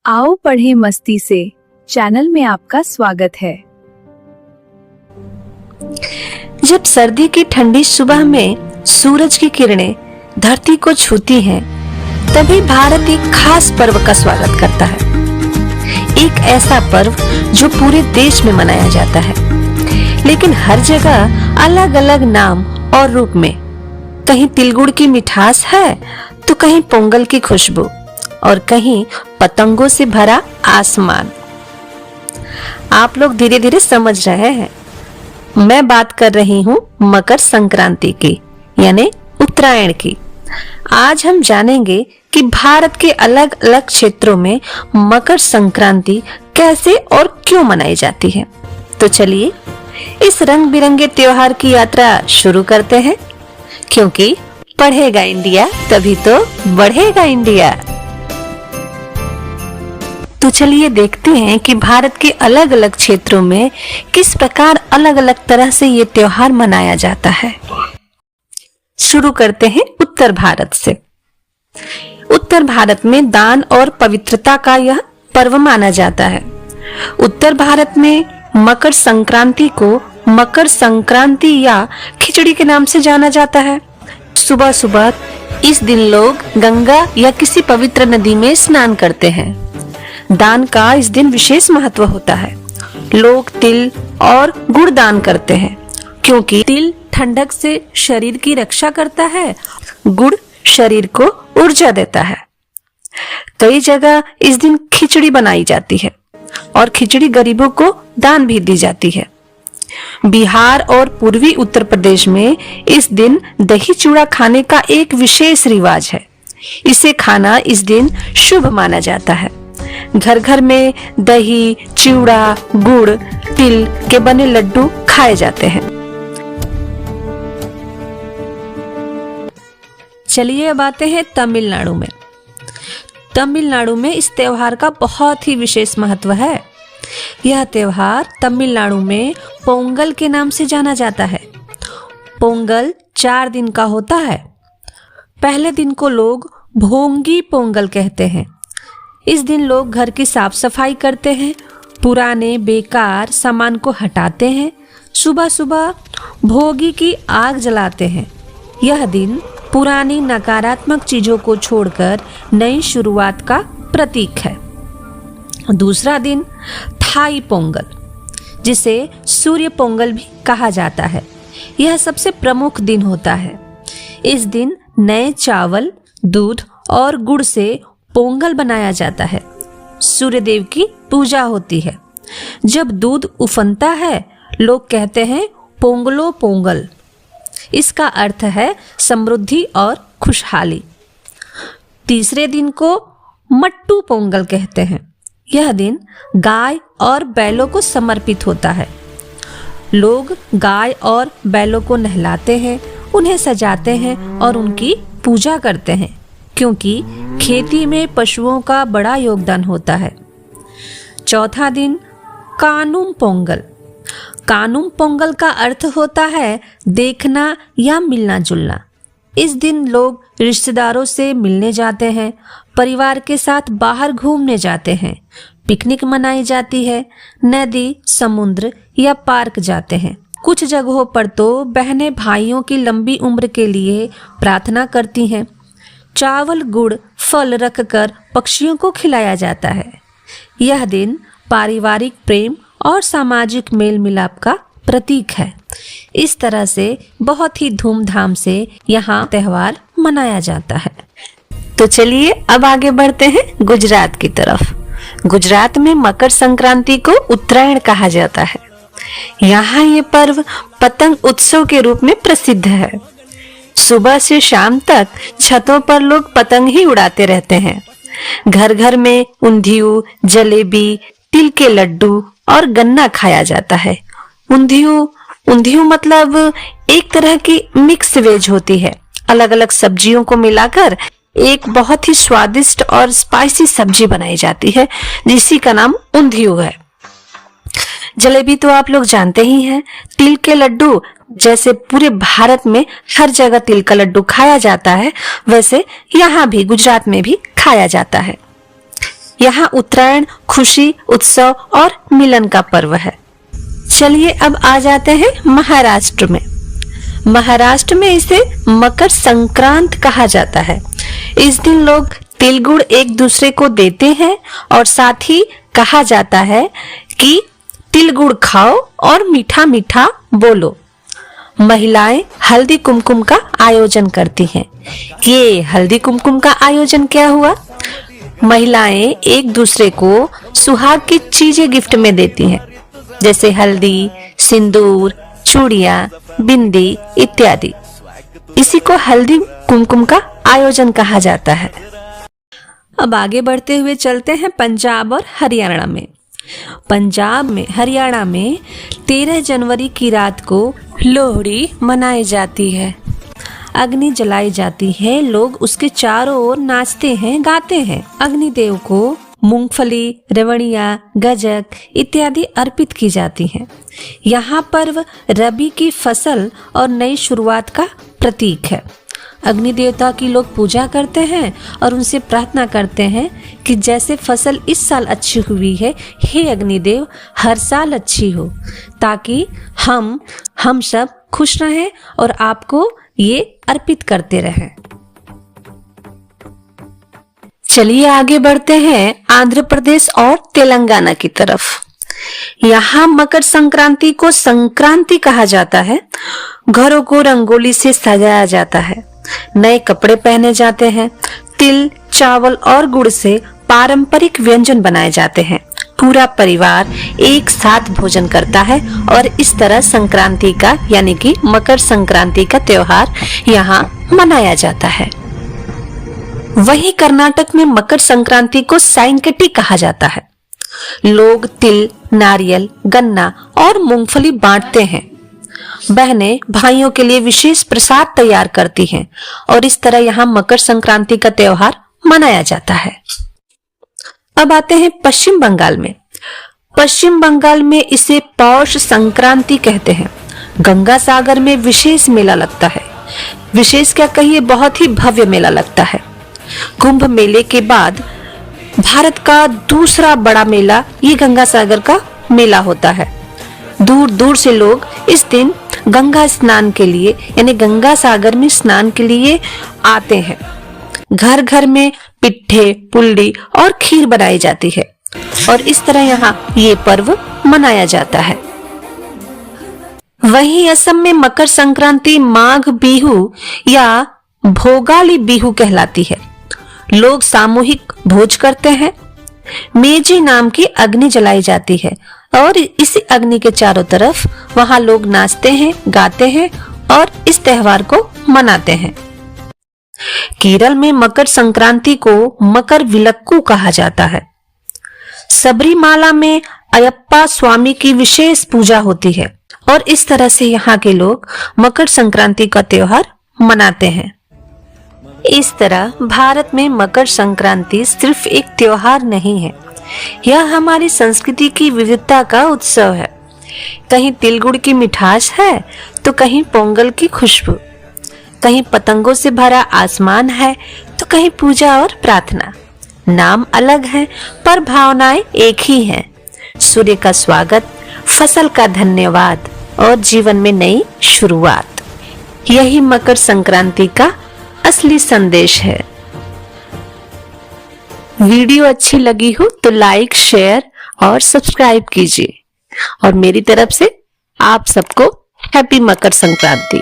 आओ पढ़े मस्ती से चैनल में आपका स्वागत है। जब सर्दी की ठंडी सुबह में सूरज की किरणें धरती को छूती हैं, तभी भारत एक खास पर्व का स्वागत करता है। एक ऐसा पर्व जो पूरे देश में मनाया जाता है, लेकिन हर जगह अलग अलग नाम और रूप में। कहीं तिलगुड़ की मिठास है तो कहीं पोंगल की खुशबू और कहीं पतंगों से भरा आसमान। आप लोग धीरे धीरे समझ रहे हैं, मैं बात कर रही हूँ मकर संक्रांति की, यानी उत्तरायण की। आज हम जानेंगे कि भारत के अलग अलग क्षेत्रों में मकर संक्रांति कैसे और क्यों मनाई जाती है। तो चलिए इस रंग बिरंगे त्योहार की यात्रा शुरू करते हैं, क्योंकि पढ़ेगा इंडिया तभी तो बढ़ेगा इंडिया। तो चलिए देखते हैं कि भारत के अलग अलग क्षेत्रों में किस प्रकार अलग अलग तरह से ये त्योहार मनाया जाता है। शुरू करते हैं उत्तर भारत से। उत्तर भारत में दान और पवित्रता का यह पर्व माना जाता है। उत्तर भारत में मकर संक्रांति को मकर संक्रांति या खिचड़ी के नाम से जाना जाता है। सुबह सुबह इस दिन लोग गंगा या किसी पवित्र नदी में स्नान करते हैं। दान का इस दिन विशेष महत्व होता है। लोग तिल और गुड़ दान करते हैं, क्योंकि तिल ठंडक से शरीर की रक्षा करता है, गुड़ शरीर को ऊर्जा देता है। कई जगह इस दिन खिचड़ी बनाई जाती है और खिचड़ी गरीबों को दान भी दी जाती है। बिहार और पूर्वी उत्तर प्रदेश में इस दिन दही चूड़ा खाने का एक विशेष रिवाज है। इसे खाना इस दिन शुभ माना जाता है। घर घर में दही, चिवड़ा, गुड़, तिल के बने लड्डू खाए जाते हैं। चलिए अब आते हैं तमिलनाडु में। तमिलनाडु में इस त्योहार का बहुत ही विशेष महत्व है। यह त्योहार तमिलनाडु में पोंगल के नाम से जाना जाता है। पोंगल 4 दिन का होता है। पहले दिन को लोग भोंगी पोंगल कहते हैं। इस दिन लोग घर की साफ सफाई करते हैं, पुराने बेकार सामान को हटाते हैं, सुबह सुबह भोगी की आग जलाते हैं। यह दिन पुरानी नकारात्मक चीजों को छोड़कर नई शुरुआत का प्रतीक है। दूसरा दिन थाई पोंगल, जिसे सूर्य पोंगल भी कहा जाता है, यह सबसे प्रमुख दिन होता है। इस दिन नए चावल, दूध और गुड़ से पोंगल बनाया जाता है। सूर्य देव की पूजा होती है। जब दूध उफनता है, लोग कहते हैं पोंगलो पोंगल। इसका अर्थ है समृद्धि और खुशहाली। तीसरे दिन को मट्टू पोंगल कहते हैं। यह दिन गाय और बैलों को समर्पित होता है। लोग गाय और बैलों को नहलाते हैं, उन्हें सजाते हैं और उनकी पूजा करते हैं, क्योंकि खेती में पशुओं का बड़ा योगदान होता है। चौथा दिन कानुम पोंगल। कानुम पोंगल का अर्थ होता है देखना या मिलना जुलना। इस दिन लोग रिश्तेदारों से मिलने जाते हैं, परिवार के साथ बाहर घूमने जाते हैं, पिकनिक मनाई जाती है, नदी, समुद्र या पार्क जाते हैं। कुछ जगहों पर तो बहनें भाइयों की लंबी उम्र के लिए प्रार्थना करती हैं। चावल, गुड़, फल रखकर पक्षियों को खिलाया जाता है। यह दिन पारिवारिक प्रेम और सामाजिक मेल मिलाप का प्रतीक है। इस तरह से बहुत ही धूमधाम से यहाँ त्योहार मनाया जाता है। तो चलिए अब आगे बढ़ते हैं गुजरात की तरफ। गुजरात में मकर संक्रांति को उत्तरायण कहा जाता है। यहाँ ये पर्व पतंग उत्सव के रूप में प्रसिद्ध है। सुबह से शाम तक छतों पर लोग पतंग ही उड़ाते रहते हैं। घर घर में ऊंधियू, जलेबी, तिल के लड्डू और गन्ना खाया जाता है। ऊंधियू मतलब एक तरह की मिक्स वेज होती है। अलग अलग सब्जियों को मिलाकर एक बहुत ही स्वादिष्ट और स्पाइसी सब्जी बनाई जाती है, जिसी का नाम ऊंधियू है। जलेबी तो आप लोग जानते ही हैं। तिल के लड्डू, जैसे पूरे भारत में हर जगह तिल का लड्डू खाया जाता है, वैसे यहाँ भी गुजरात में भी खाया जाता है। यहाँ उत्तरायण खुशी, उत्सव और मिलन का पर्व है। चलिए अब आ जाते हैं महाराष्ट्र में। महाराष्ट्र में इसे मकर संक्रांत कहा जाता है। इस दिन लोग तिल गुड़ एक दूसरे को देते हैं और साथ ही कहा जाता है कि तिल गुड़ खाओ और मीठा मीठा बोलो। महिलाएं हल्दी कुमकुम का आयोजन करती हैं। ये हल्दी कुमकुम का आयोजन क्या हुआ? महिलाएं एक दूसरे को सुहाग की चीजें गिफ्ट में देती हैं, जैसे हल्दी, सिंदूर, चूड़ियां, बिंदी इत्यादि। इसी को हल्दी कुमकुम का आयोजन कहा जाता है। अब आगे बढ़ते हुए चलते हैं पंजाब और हरियाणा में। पंजाब में, हरियाणा में 13 जनवरी की रात को लोहड़ी मनाई जाती है। अग्नि जलाई जाती है, लोग उसके चारों ओर नाचते हैं, गाते हैं। अग्निदेव को मूंगफली, रेवड़िया, गजक इत्यादि अर्पित की जाती हैं। यहाँ पर्व रबी की फसल और नई शुरुआत का प्रतीक है। अग्नि देवता की लोग पूजा करते हैं और उनसे प्रार्थना करते हैं कि जैसे फसल इस साल अच्छी हुई है, हे अग्निदेव हर साल अच्छी हो, ताकि हम सब खुश रहें और आपको ये अर्पित करते रहें। चलिए आगे बढ़ते हैं आंध्र प्रदेश और तेलंगाना की तरफ। यहाँ मकर संक्रांति को संक्रांति कहा जाता है। घरों को रंगोली से सजाया जाता है, नए कपड़े पहने जाते हैं, तिल, चावल और गुड़ से पारंपरिक व्यंजन बनाए जाते हैं। पूरा परिवार एक साथ भोजन करता है और इस तरह संक्रांति का यानी कि मकर संक्रांति का त्योहार यहाँ मनाया जाता है। वहीं कर्नाटक में मकर संक्रांति को साइंकटी कहा जाता है। लोग तिल, नारियल, गन्ना और मूंगफली बांटते हैं। बहनें भाइयों के लिए विशेष प्रसाद तैयार करती हैं और इस तरह यहाँ मकर संक्रांति का त्योहार मनाया जाता है। अब आते हैं पश्चिम बंगाल में। पश्चिम बंगाल में इसे पौष संक्रांति कहते हैं। गंगा सागर में विशेष मेला लगता है। विशेष क्या कहिए, बहुत ही भव्य मेला लगता है। कुंभ मेले के बाद भारत का दूसरा बड़ा मेला ये गंगा सागर का मेला होता है। दूर दूर से लोग इस दिन गंगा स्नान के लिए यानी गंगा सागर में स्नान के लिए आते हैं। घर घर में पिट्ठे, पुल्ली और खीर बनाई जाती है और इस तरह यहाँ ये पर्व मनाया जाता है। वहीं असम में मकर संक्रांति माघ बिहू या भोगाली बिहू कहलाती है। लोग सामूहिक भोज करते हैं। मेजी नाम की अग्नि जलाई जाती है और इसी अग्नि के चारों तरफ वहां लोग नाचते हैं, गाते हैं और इस त्योहार को मनाते हैं। केरल में मकर संक्रांति को मकर विलक्कू कहा जाता है। सबरीमाला में अयप्पा स्वामी की विशेष पूजा होती है और इस तरह से यहाँ के लोग मकर संक्रांति का त्योहार मनाते हैं। इस तरह भारत में मकर संक्रांति सिर्फ एक त्योहार नहीं है, यह हमारी संस्कृति की विविधता का उत्सव है। कहीं तिल गुड़ की मिठास है तो कहीं पोंगल की खुशबू, कहीं पतंगों से भरा आसमान है तो कहीं पूजा और प्रार्थना। नाम अलग है पर भावनाएं एक ही हैं। सूर्य का स्वागत, फसल का धन्यवाद और जीवन में नई शुरुआत। यही मकर संक्रांति का असली संदेश है। वीडियो अच्छी लगी हो तो लाइक, शेयर और सब्सक्राइब कीजिए और मेरी तरफ से आप सबको हैप्पी मकर संक्रांति।